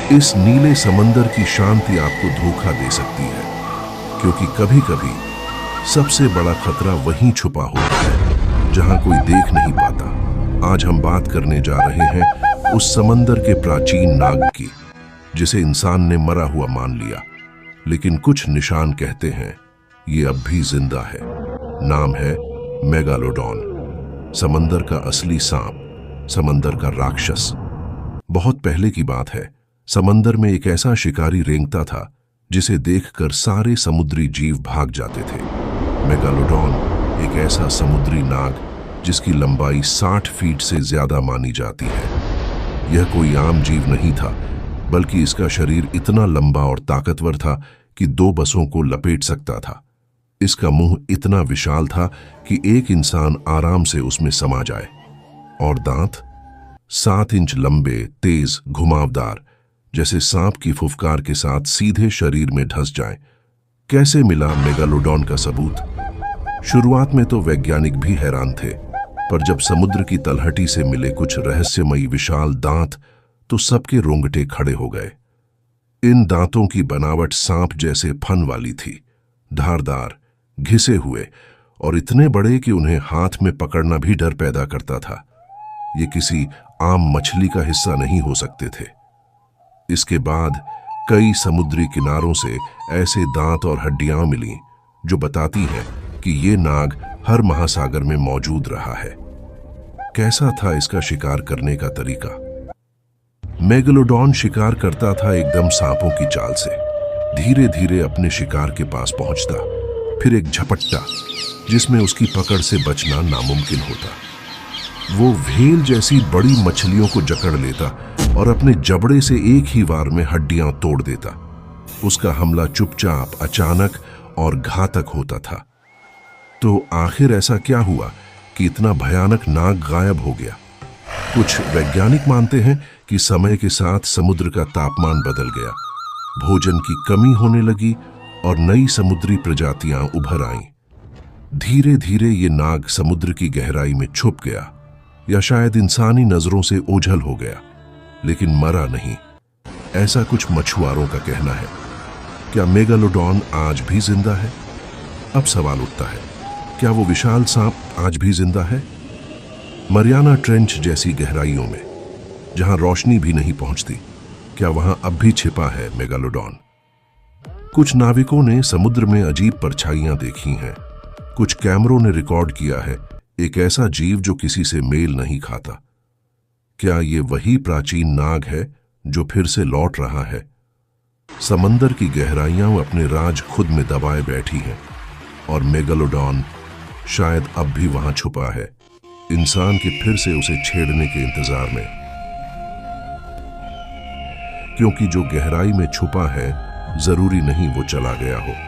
इस नीले समंदर की शांति आपको धोखा दे सकती है, क्योंकि कभी कभी सबसे बड़ा खतरा वहीं छुपा होता है जहां कोई देख नहीं पाता। आज हम बात करने जा रहे हैं उस समंदर के प्राचीन नाग की, जिसे इंसान ने मरा हुआ मान लिया, लेकिन कुछ निशान कहते हैं ये अब भी जिंदा है। नाम है मेगालोडॉन, समंदर का असली सांप, समंदर का राक्षस। बहुत पहले की बात है, समंदर में एक ऐसा शिकारी रेंगता था जिसे देखकर सारे समुद्री जीव भाग जाते थे। मेगालोडॉन एक ऐसा समुद्री नाग जिसकी लंबाई 60 फीट से ज्यादा मानी जाती है। यह कोई आम जीव नहीं था, बल्कि इसका शरीर इतना लंबा और ताकतवर था कि 2 बसों को लपेट सकता था। इसका मुंह इतना विशाल था कि एक इंसान आराम से उसमें समा जाए, और दांत 7 इंच लंबे, तेज, घुमावदार, जैसे सांप की फुफकार के साथ सीधे शरीर में धंस जाएं। कैसे मिला मेगालोडॉन का सबूत? शुरुआत में तो वैज्ञानिक भी हैरान थे, पर जब समुद्र की तलहटी से मिले कुछ रहस्यमयी विशाल दांत, तो सबके रोंगटे खड़े हो गए। इन दांतों की बनावट सांप जैसे फन वाली थी, धारदार, घिसे हुए और इतने बड़े कि उन्हें हाथ में पकड़ना भी डर पैदा करता था। ये किसी आम मछली का हिस्सा नहीं हो सकते थे। इसके बाद कई समुद्री किनारों से ऐसे दांत और हड्डियां मिलीं जो बताती हैं कि ये नाग हर महासागर में मौजूद रहा है। कैसा था इसका शिकार करने का तरीका? मेगालोडॉन शिकार करता था एकदम सांपों की चाल से। धीरे धीरे अपने शिकार के पास पहुंचता, फिर एक झपट्टा जिसमें उसकी पकड़ से बचना नामुमकिन होता। वो व्हेल जैसी बड़ी मछलियों को जकड़ लेता और अपने जबड़े से एक ही वार में हड्डियां तोड़ देता। उसका हमला चुपचाप, अचानक और घातक होता था। तो आखिर ऐसा क्या हुआ कि इतना भयानक नाग गायब हो गया? कुछ वैज्ञानिक मानते हैं कि समय के साथ समुद्र का तापमान बदल गया, भोजन की कमी होने लगी और नई समुद्री प्रजातियां उभर आईं। धीरे धीरे ये नाग समुद्र की गहराई में छुप गया, या शायद इंसानी नजरों से ओझल हो गया, लेकिन मरा नहीं, ऐसा कुछ मछुआरों का कहना है। क्या मेगालोडॉन आज भी जिंदा है? अब सवाल उठता है, क्या वो विशाल सांप आज भी जिंदा है? मरियाना ट्रेंच जैसी गहराइयों में, जहां रोशनी भी नहीं पहुंचती, क्या वहां अब भी छिपा है मेगालोडॉन? कुछ नाविकों ने समुद्र में अजीब परछाइयां देखी हैं। कुछ कैमरों ने रिकॉर्ड किया है एक ऐसा जीव जो किसी से मेल नहीं खाता। क्या ये वही प्राचीन नाग है जो फिर से लौट रहा है? समंदर की गहराइयां अपने राज खुद में दबाए बैठी हैं, और मेगालोडॉन शायद अब भी वहां छुपा है, इंसान के फिर से उसे छेड़ने के इंतजार में। क्योंकि जो गहराई में छुपा है, जरूरी नहीं वो चला गया हो।